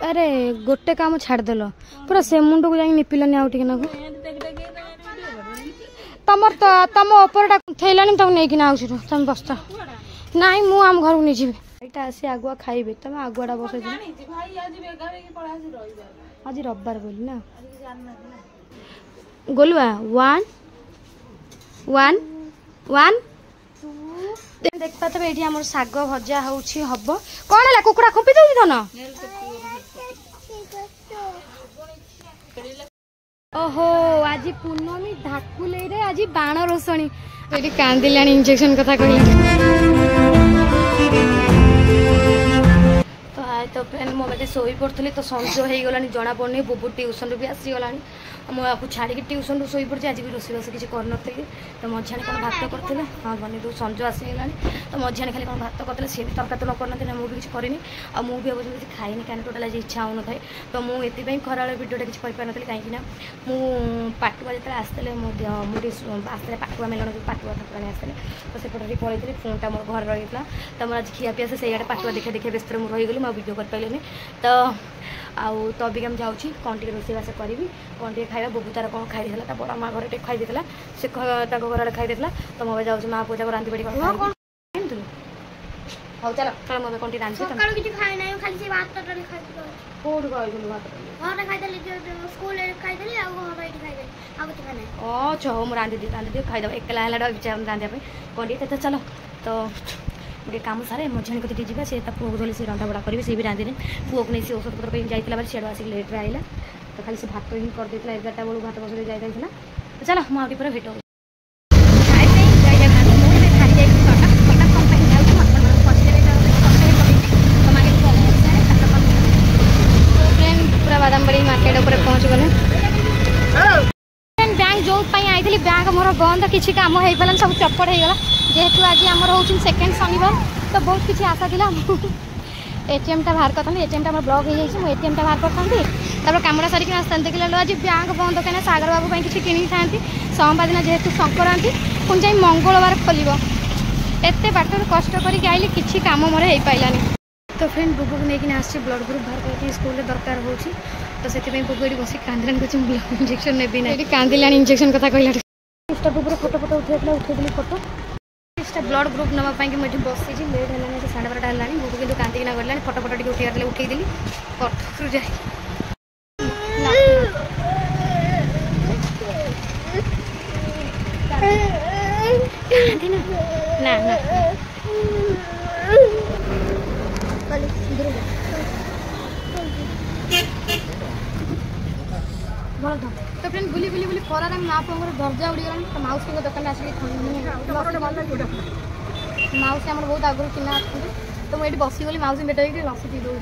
अरे गोटे काम छाड़देल पूरा से मुंड को जाई निपिलानी आउ टिके नाकु तमर तो तम ऊपरटा थैलानी तक नहीं किना आउछ तुम बस्ता नहीं मु आम घर को नहीं जीवे एटा आसी आगुआ खाइबे तुम आगुआडा बसे आज रविवार बोली ना गोलुआ 1 1 1 देख पाते ये आम शाग भजा होची हब कौन है कुकुड़ा खुंपी दे धन ओहो आज पूर्णमी धाकुले रे आज बाण रोषणी ये कांदिला इंजेक्शन कथा कहला तो आए तो फ्रेंड मो बजे सोई पड़ती तो संज हो गला जना पड़नी बुबू ट्यूशन भी आसीगला मुझे छाड़ी ट्यूशन शोई पड़ी आज भी रोषेईबास किसी करनी तो मझाणी कौन भात करते हाँ बनी दू संज आसीगला तो मझाणी खाली कौन भात करते सी भी तरकारी तो न करना मुझे किसी करनी आ मुझे अब किसी खाइनी क्या टोटाल आज इच्छा हो न था तो मुझे खरा भिडियोटा किसी करें कहीं पाटुआ जो आसते आसते पाटुआ मेलन पाटुआ ठाकुराणी आसते तो सेपटे पलैली फोन टा मोर घर रही था तो मोर आज खिया पिया से पाटुआ देखा देखा व्यस्त में रहीगली मुझे भिडियो कर पारे तो आउ तो अभी हम जाऊँ कौन टे रोषेईबास करी कौन टे खाଇବା बुबू तार कौन खाई देला बड़ा माँ घर खाई देला से घर खाई देला तो मैं जाऊँ माँ पूजा को रांधि बाड़ी हाँ चलो चलो मैं कौन टे रांधि अच्छा हो रांधि दिए खाईदेव एकला रांधा कौन टे तो चलो तो गोटे कम सारे मझाणी कति जी से पुओ को धोली से रंधा बड़ा करी सी भी रांधे पुओ को नहीं से औषध पत्र जाइला सीढ़ आसिक लेट्रे आइला तो खाली से भात ही करदे 11टा बेलू भात बस जाइला तो चलो मुझे पूरा भेट पूरा बादामबाड़ी मार्केट पहुँच गले बैंक जो आई बैंक मोर बंद किसी कम हो पारा सब चपट हो गला जेहेतु आज आम हूँ सेकेंड शनिवार तो बहुत किसी आशा था एटीएम टा बाहर करता एटीएम टा ब्लॉक हो जाए एटीएम टा बाहर करता कमरा सारिक आसता देखिए आज बैंक बंद कहीं सागर बाबू किसी किणी था सोमवार दिन जेहेतु संक्रांति पुणी जाए मंगलवार खोल एत बाट कष्ट करके आइली किसी कम मोर हो पारानी तो फ्रेंड बुबू को लेकिन आस ब्लड ग्रुप बाहर करके स्कूल दरकार हो तो से बुबू ये बस कांदिलानी कुछ ब्लड इंजेक्शन नेबी ना कांदिलानी इंजेक्शन कथा कहला बुबूर फोटो फोटो उठेली फोटो ब्लड ग्रुप नापी मुझे बसी लेट है 12:30 है बुबू कि कांदिना गला फोटो फोटो उठे उठेदेली कटक जाए ना ना तो फ्रेंड बुली बुली बुली खरार माँ पुओं दर्जा उड़ीगला तो माउसी को दुकान आसिक माउसी आम बहुत आगुरी चिन्ह अच्छे तो मुझे बसीगली माउसी भेट होगी लसी पी दूँ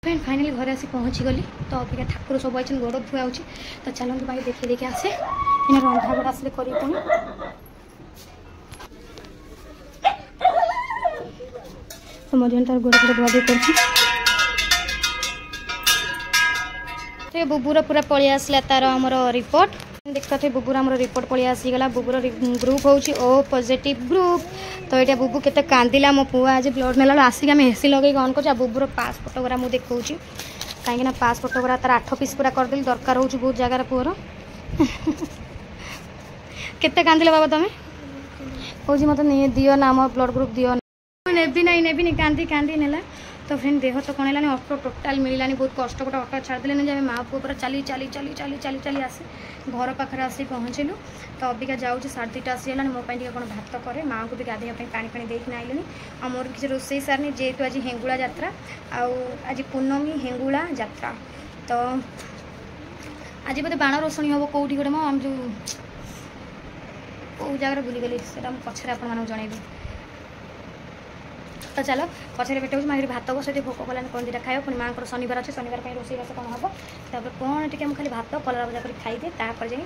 फ्रेंड फाइनाली घर आसी पहुँची गली तो अबिका ठाकुर सब आई गोड़ धुआ हो तो चलते भाई देखी देखी आसे इन रंधा बड़ा आसले कर तो मझे तार गोड़ गोड़ धुआ कर बुबूर पूरा पलि आसला तार आमर रिपोर्ट देखते थे बुबूर आमर रिपोर्ट पलि आसीगला बुबूर ग्रुप हूँ ओ पॉजिटिव ग्रुप तो ये बुबू केते कांदिला मो पुआ आज ब्लड नेला आसिक आम एसी लगे ऑन कर बुबूर पास फोटोग्राफ मुझे देखा कहीं पास फोटोग्राफ तार 8 पीस पूरा करदेली दरकार हो बहुत जगार पुअर केते कांदिला बाबा तुम कौन मत नहीं दियो ना आम ब्लड ग्रुप दियो नेबी नहीं कांदी कांदी नेला तो फ्रेंड देह तो कौन है ऑटो टोटाल मिलानी बहुत कष्ट गोटे ऑटो छाड़देले जब माँ पुओ पूरा चली चली चली चली चली चली आसे घर पाखे आसी पहुँचलु तो अबिका जाऊँ 2:30 आसीगला मोपाई कौन भात करे माँ को भी गाधे पानी पानी देना आइलुनि आ मोर किसी रोषे सारनी जेहेतु आज हेंगुला यात्रा आज पूर्णमी हेंगुला यात्रा तो आज बोधे बाण रोषणी हम कौटी गोटे आम जो जगह बुलीगली से पचर आप जनइबी तो चलो पचर भेट हो भात बस भोक कलानी कौन दुटा खाए पुणी माँ शनिवार अच्छे शनिवार रोषेईबास कौन हम तापर कौन टे खाली भात कलरा भजा कर खाईदे तापर जाए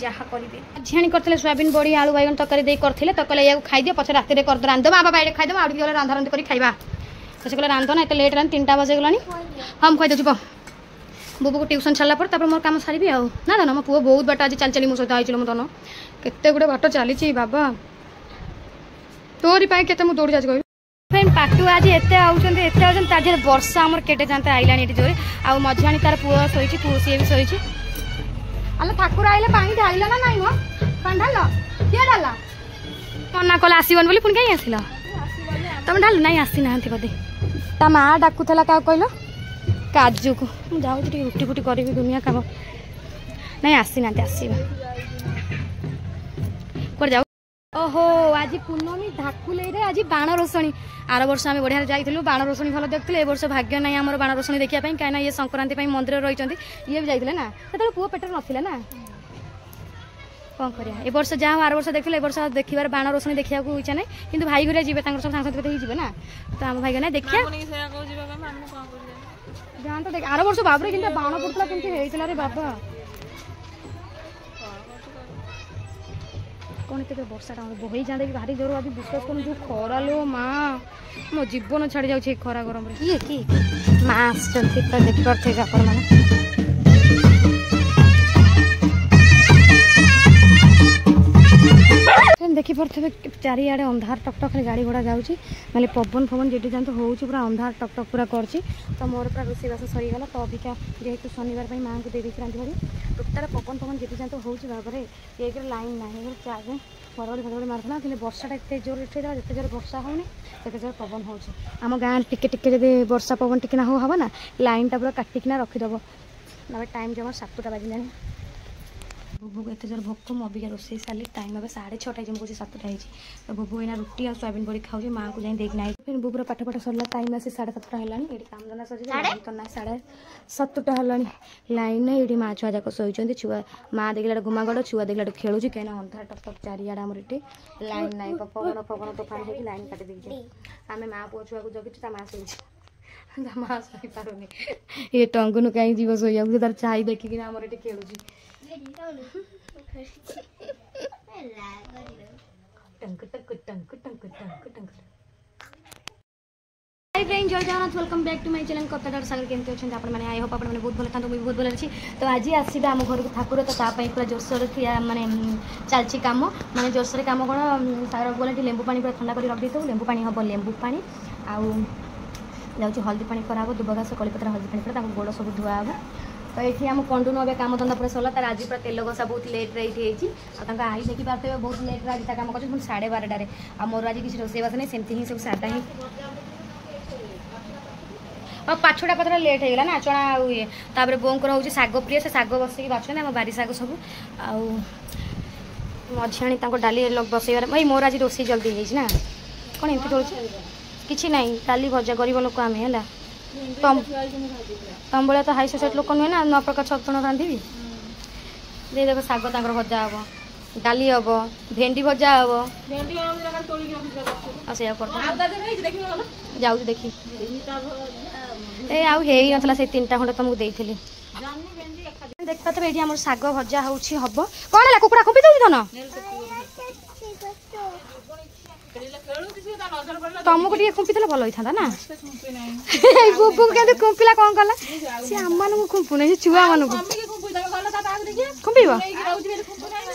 जहाँ करी झाणी करते सोयाबीन बड़ी आलू बैगन तरकारी दे करते तो कहले या खाईदे पचे रात कर रांधब बाबा बैठे खाईदेव आगे गले रांधा रांधि कर खाଇବା तो से कहले रांध ना एत लेट रांध 3टा बजे गलानी हम खाईदे बुबू को ट्यूशन छाड़ा पर मोर काम सारी आउ ना धन मो पुओ बहुत बाट आज चल चली मो सहित आई मो धन केते गुड़े बाट चली बाबा तोरी के दौड़ी जा फ्रेंड पाटू आज एत आते वर्षा आमर केटे जाते आईला जोरे आ मझाणी तार पुओ शोची सी भी शोची अल ठाकुर आइले पानी ढाल ना नाई मो पानी ढाल किए ढाला मना कला आसबन बोली पुणी कहीं आसिल तुम ढाल ना आसी ना बोधे ता माँ डाकुला क्या कहल काजू को मुझे रुटी फुटी करी दुनिया काम नहीं आसी ना आसवा कौन जाऊ ओहो आज पूर्णमी धाकुले आज बाण रोषणी आर वर्ष आम बढ़िया जाइलु बाण रोषणी भल देखते ए वर्ष भाग्य ना आम बाण रोषणी देखा कहीं ये संक्रांति मंदिर रही ये भी जाते ना से पुओ पेटर ना ना कौन कर ए वर्ष जहाँ आर वर्ष देखते ए वर्ष देखार बाण रोषणी देखा इच्छा ना कि भाई घर जी सब सांसांति जी ना तो आम भाई ना देखिए जहाँ तो आर वर्ष बाबरे कि बाण पड़ता केमती रे बाबा कौन के वर्षा बही जाते कि भारी जोर आज विश्वास कर जो खरा लो माँ मो जीवन छाड़ी जाऊँ खरा गरम किए कि माँ आसते देखी पारे आपण देखी पारे चारिआडे अंधार टकटक गाड़ी घोड़ा जाऊँगी ना पवन फवन जेटी जानते हो पूरा अंधार टकटक पूरा करची तो मोर पूरा रोषेईबास सरीगला तो अबिका जेहेतु शनिवार माँ को देदेक रांधि भाई टोटाल पवन फवन जेटी जानते हो भाव एक लाइन ना चार्ज घड़घड़ी फड़घड़ी मार्ला कि वर्षा एत जोर उठेदा जिते जोर वर्षा होनी से जोर पवन हो आम गाँव टिके जब वर्षा पवन टिके ना हो ना लाइन टा पूरा काटिकिना रखीदेव ना टाइम जमा 7टा बाजिला बुबू एत जोर भोक मो अबिका रोषे सारी टाइम अब 6:30 मुझे 7टा तो बुबू एना रुटी आ सोयाबीन बड़ी खाऊ माँ को जाए देखना फिर बुबूर पाठपाठ सरला टाइम आसी 7:30 है ये काम धंदा सर तो ना 7:30 है लाइन ये माँ छुआ जाक शोचती छुआ माँ देखला घुमागड़ छुआ देखला खेलुँ कहीं अंधार टकटक चारिआडे आमर ये लाइन ना पवन पवन तोफान हो लाइन काटी दे आम माँ पुओ छुआ को जगीचु माँ शोची माँ शोई पारुनी ये टंगुन कहीं जीव शोक तार चाई देखिकी आमर ये खेलुची फ्रेंड जय Jagannath welcome back to my channel कथादार सागर केमती अच्छे आप आई होप आपने बहुत भल था मुझे बहुत भल अच्छी तो आज आसवे आम घर को ठाकुर तो पूरा जोरसोर माने चलती कम माने जोरसोर कम कौन सागर बोले लेंबू पानी पूरा ठंडा कर रख दे लेंबू पानी हम लेंबू पानी आउ जाऊँ हल्दी पानी कराब दुबघास कलीपत्र हल्दी पानी पर गोड़ सब धुआ हे तो ये आम कंडू नवे काम धंदा पूरा सरला तार आज पूरा तेल घसा बहुत लेट्रे ये आई देखी पारे बहुत लेट्रे आज काम कर 12:30 आ मोर आज किसी रोषेईबास नहीं सेमती ही सब सादा ही पाछटा पथरा लेट हो गला ना चना ये तापर बोंकर हूँ साग प्रिय से साग बसैक बाछुना आम बारी साग सब मझाणी डाली बसैबार भाई मोर आज रोषे जल्दी है कौन एमती रोच कि ना डाली भजा गरीब लोक आम है तुम भाया तो हाई सोसाइटी लोक नुहे ना 9 प्रकार 6 रांधि दे देख साग तर भजा हम डाली हम भेंडी भजा हम जाऊँ देखी ए आउ ना से 3टा खंड तुमको देती देख पाते ये आम साग भजा हम कौन है कुकुड़ा खुंपी दौर धन तुमको टे खुंपी भल होता ना बुबू के खुंपिला कौन कला सी आम मान खुंपुन छुआ मान खुंपीब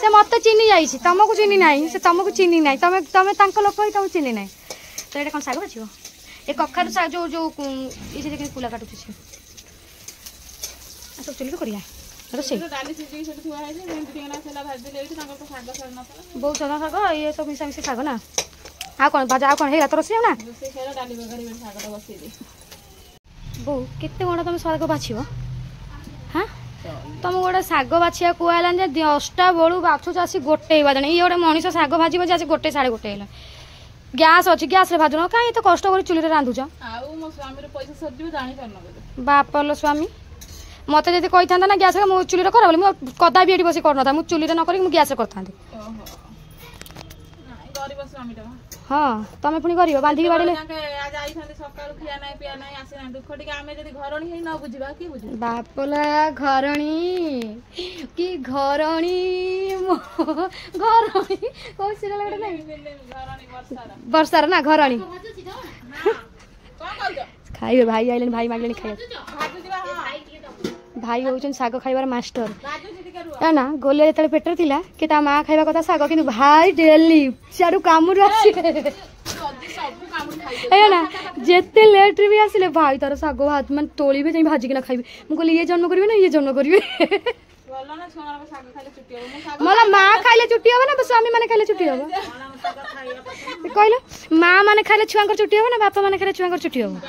से मत चिन्ह जाइए तुमको चिन्ह ना से तुमको चिन्ह ना तुम तुम लोक तुम चिन्ह ना तो ये कौन साग बाछिब ये कखार साग जो जो ये देखिए कुला काटुच सब चुली करिया रोषे बहुत सारा साग ये सब मिसामिशी साग ना आ कौन भाजा आ कौन है तो रोषे ना बो केते बड़ा तुम साग बाछिब हाँ तुम गोटे साग बाछिया कहलान 10टा बेलू बाछुच आसी गोटे बाजे ये गोटे मनीष साग भाजब जे 1 साढ़े 1 है गैस अच्छी गैस रे भाजुन कहीं तो कष्ट कर चुली रांधुच बाप लो स्वामी मत जब कही था ना गैस मुझे चुली कर बोली कदा भी ये बस करना मुझे चुली न कर गैस करता हाँ तुम पुणी कर बांधिक बाड़े बापला घरणी कि घरणी घरणी कौन सीरियल गोटे ना वर्षार ना घरणी खाइबे भाई आइले भाई मांगले खाइबे भाई होउछन साग खाइबार मास्टर है ना गोलिया जेतले पेटर थिला कि ता मां खाइबा कथा साग किंतु भाई डेली चारु कामुर आसी है ना जेते लेट भी आसिले भाई तार साग हाथ मन तोळीबे जाई भाजी किना खाइबे मु कहली ये जन्म करिवे ना ये जन्म करिवे मला मां खाइले छुट्टी होबे ना स्वामी माने खाइले छुट्टी होबे कहलो मां माने खाइले छुआंकर छुट्टी होबे ना बापा माने खाइले छुआंकर छुट्टी होबे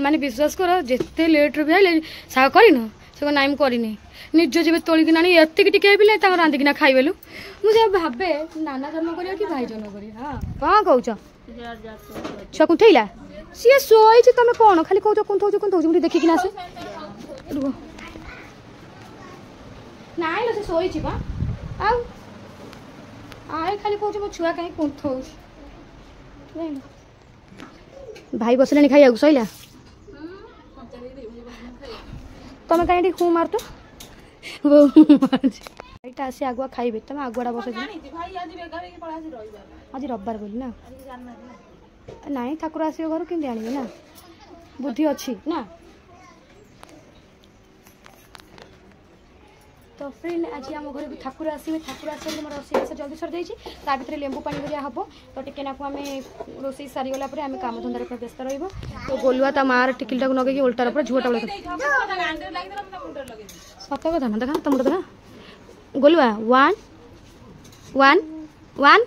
माने विश्वास कर जिते लेट भी आइले साग करिन से नाई मु करिनी निज जीव तोलिक नानी एतिक टिके भी रांधिकिना खाइबेलु मुझे भावे नाना जन्म करिया कि भाई जन्म करिया हां कौन कहउछ छुआ कुथैला सी सोई तुम कौन खाली कहू कुंथौ मुझे देखिक ना से नाई से सोई बा आए खाली कहू मो छुआ कहीं कुंथौ भाई बसले खाइया सैला तुम कहीं हूँ मार तो भाईटा आसी आगुआ खाइबे तुम आगुआ बस आज रविवार बोली ना नाई ठाकुर आसो घर कि आने ना बुद्धि अच्छी ना तो फ्रेंड आज आम घर भी ठाकुर आसवे ठाकुर आस मोर रोषेई जल्दी सर जाइए भितर लेंबू पानी भरिया हम तो टिके आम रोषेई सारीगला आम काम धंदार व्यस्त रही तो गोलुआ ता मार टिकिलटा नगे उल्टार पर झुआटा सत कथा ना देखा तुम देखा गोलुआ वन वन वन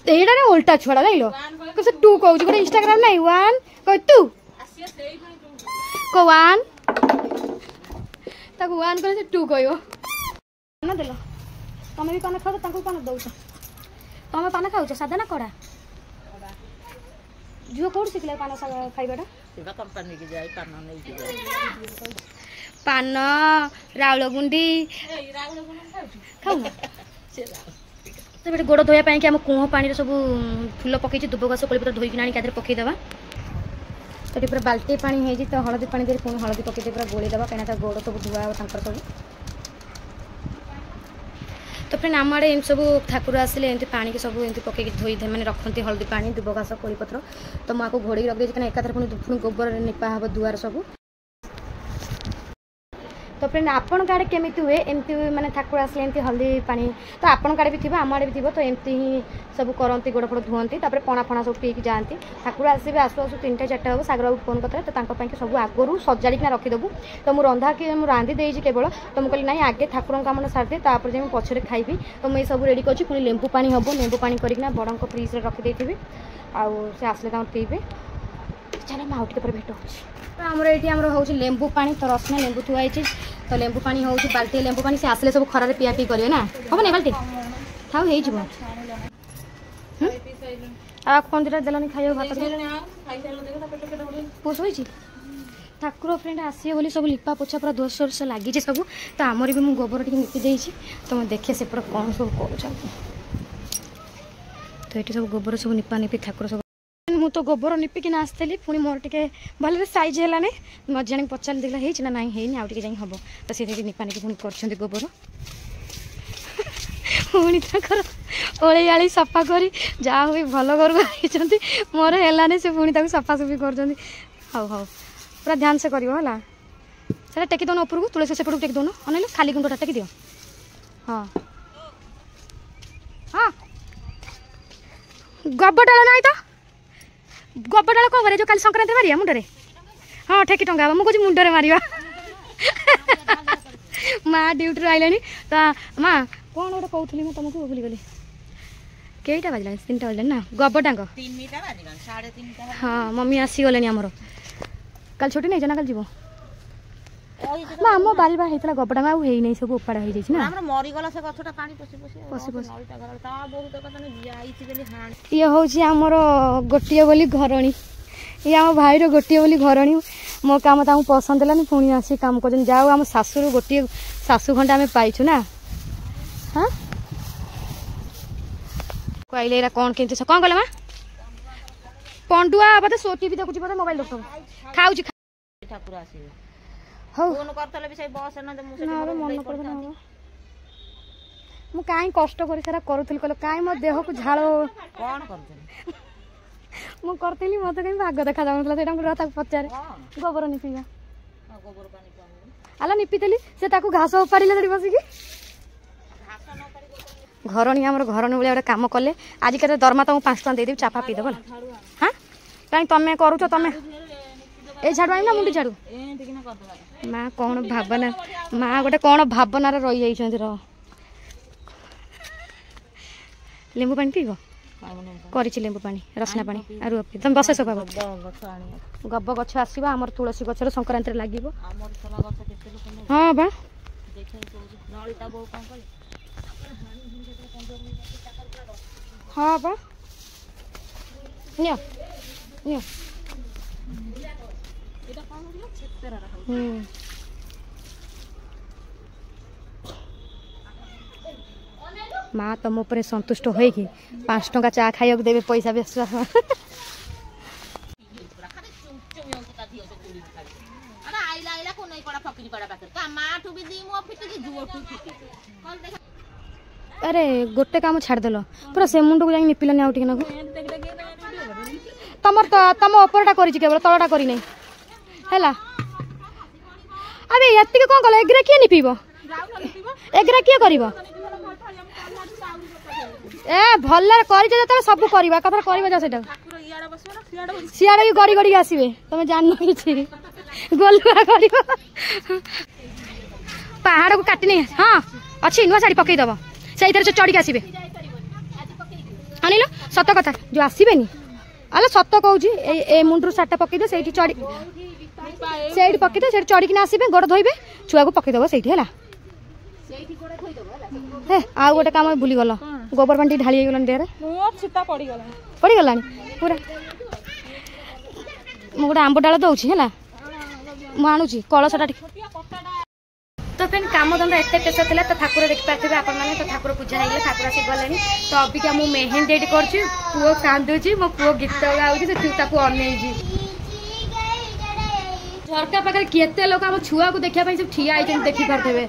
एटा ना उल्टा छुआ जाइल कैसे टू कहूँ गोटे इंस्टाग्राम नहीं वन कह तू को वन ताको वन करे से टू कहयो ना देलो तमे भी पान खाओ ताको पान दउछ तमे पान खाउछ सादा ना कड़ा जो कोड सिखले पान खाइबाटा सेवा कंपनी के जाई पान नै के जाई पान राउल गुंडी खाउ ना तो बेटे गोड़ धोया पाई कि हम कुह पानी रे सब फूल पकई दुब घास कोली पत्र धोई कि नानी कादर पकई देबा तो पूरा बाल्टी पानी है तो हलदी पानी दे पुणी हलदी पकई पूरा गोली देवा कहीं गोड़ सब धुआ सब तो फ्रेंड आम आड़े सब ठाकुर आसिले एमती पानी की सब एमती पकई धोई मैंने रखती हलदी पानी दुब घास कोली पत्र तो मुझे घोड़ी रखी कहीं एकाथर पुणी गोबर निपा हम दुआर सब तो फ्रेंड आपण गाड़े केमी हुए एमती माने ठाकुर आसले एमती हल्दी पानी तो आपण गाड़े भी थी आम आड़े भी थी तो एमती ही सब करती गोड़ फोड़ धुअंती पणा फणा सब पीक जाती ठाकुर आसवे आसु आसु 3टा 4टा हम सागर बाबू फोन करते तो सब आगुरी सजाड़िकिना रखीदेबू तो मुझे रंधा कि रांधि देजी केवल तो मुझे ना आगे ठाकुर काम सारदे तापर जाए पछरे खाइबी तो मुझे सब रेडी कर पुणी लेंबू पानी हम लेंबू पानी करना बड़ फ्रिज रखिदे आउ से आसले पीबे चल मैं आउट के भेट होमर ये हूँ लेंबू पानी तो रसना लेंबू थुआई तो लेंबू पानी हूँ बाल्टी लेंबू पानी से आसले सब खरारे पिया पी करेंगे ना हम नहीं बाल्टी था कौन दुटा देलनी खाइए भात पुष हो ठाकुर फ्रेंड आसे बोली सब लिपा पोछा पूरा 10 वर्ष लगी सब तो आमर भी मुझे गोबर टी निपी देती तो मैं देखे से पूरा कौन सब कर तो ये सब गोबर सब निपा निपी ठाकुर सब मु तो गोबर निपिकी आसती पुणी मोर टे भले सैज है मजाणी पचार देखला है ना है आउ टे हम तो सीधे निपा निपी पुणी कर गोबर पुणी तर ओली आली सफा कर जहाँ हुई भल घर मोर है से पुणी सफासफी कर हाउ हाउ पूरा ध्यान से कर टेकी दौन उपरको तुलसी सेपट टेकी दौन अन खाली गुंडा टेकी दियो हाँ हाँ गोबर डाल ना तो गोबर डाल कौन करे जो कल संक्रांति मारिया मुंडे हाँ ठेकी टंगा मुझे मुंडे मारिया माँ ड्यूटी आइलानी तो माँ कौन गोटे कहूली मैं तुमको भूलीगली कईटा बाजला 3टा बजला ना गोबर डांग हाँ मम्मी आसीगले आमर कल छुट्टी नहीं ना कल जीव ना आम बारी बार होता गोबर डांग आई नहीं सब उपाड़ा हो ये हूँ आमर गोटे बोली घरणी ये आम भाईर गोटे बोली घरणी मो काम ताऊ पसंद है पुणी आसी काम कर जाओ आम शाशुर गोटे शाशु खंडा आम पाइछु ना हाँ कहले कौन के कौन कल माँ पंडुआ बोधे सो टीवी देखुची बोधे मोबाइल देखो खाऊ ठाकुर आसवे मुझे कहीं कष्ट कर सारा करुली कल कहीं मो देह को झाड़ कौन कर ମୁଁ କରିଥିଲି ମତେ କାହିଁ ଭାଗ ଦେଖା ଯାଉନଥିଲା ସେଇଟା ମୁଁ ତାକୁ ପଚାରେ ଗୋବର ନିପିବା ଆଲା ନିପିଥିଲି ସେ ତାକୁ ଘାସ ଉପାଡ଼ିଲେ ସେଠି ବସିକି ଘରଣୀ ଆମର ଘରଣୀ ଭଳିଆ ଗୋଟେ କାମ କଲେ ଆଜି କେତେ ଦରମା ତମକୁ 5 ଟଙ୍କା ଦେଇଦେବି ଚାପା ପିଇଦେବ ହଁ କାହିଁ ତମେ କରୁଛ ତମେ এই ঝাড়ু আইনা মুন্ডি ঝাড়ু মা কোন ভাবনা মা গোটে কোন ভাবনার রই যাইছন্তি র লেম্বু পানি পিব କରିଛି ଲେମ୍ବୁ ପାଣି ରସନା ପାଣି ଆରୁ ତମେ ବସେ ସଫା ଗବ ଗଛ ଆସିବ ଆମର ତୁଳସୀ ଗଛର ସଂକ୍ରାନ୍ତିରେ ଲାଗିବ ହଁ ବା ହଁ ବା ନିଅ ନିଅ माँ तुम उपर संतुष्ट हो 5 टंका चा खाइक देवे पैसा बेस अरे गोटे काम छाड़देल पूरा से मुंड को जाकि निपिलानी आउ टिके तुम तुम उपरटा कर केवल तलटा कर है अबे ये कौन कल एग्रे किए निपीब एग्रे किए कर ए भल कर सब करवा कथा कर सियाड़े भी गड़ी गड़ी आसवे तुम जान कि गोलुआ कर पहाड़ को काटनी हाँ अच्छी नुआ शाढ़ी पकईदब से चढ़ी आसवे अनिल सत कथा जो आसबे अल सत कहे मुंड्रु सार्टा पकईद से चढ़ी से पकईद से चढ़ी आसबे गोड़ धोबे छुआ को पकईदब से आ गोटे काम भूली गल गोबर पानी ढाली गलानी देहरे पड़गला पूरा मु गोटे आंब डाल दौची है मुझे कलशटा तो फ्रेंड काम धंदा एत प्रेसर था तो ठाकुर देखिपारे आपने तो ठाकुर पूजा हो ठाकुर आसी गले तो अबिका मुझे मेहेंदी कर पुओ कांदुची मो पुओ गीत गाँव अनई झरका पाखे केते लोक आम छुआ को देखा सब ठिया देखी पारे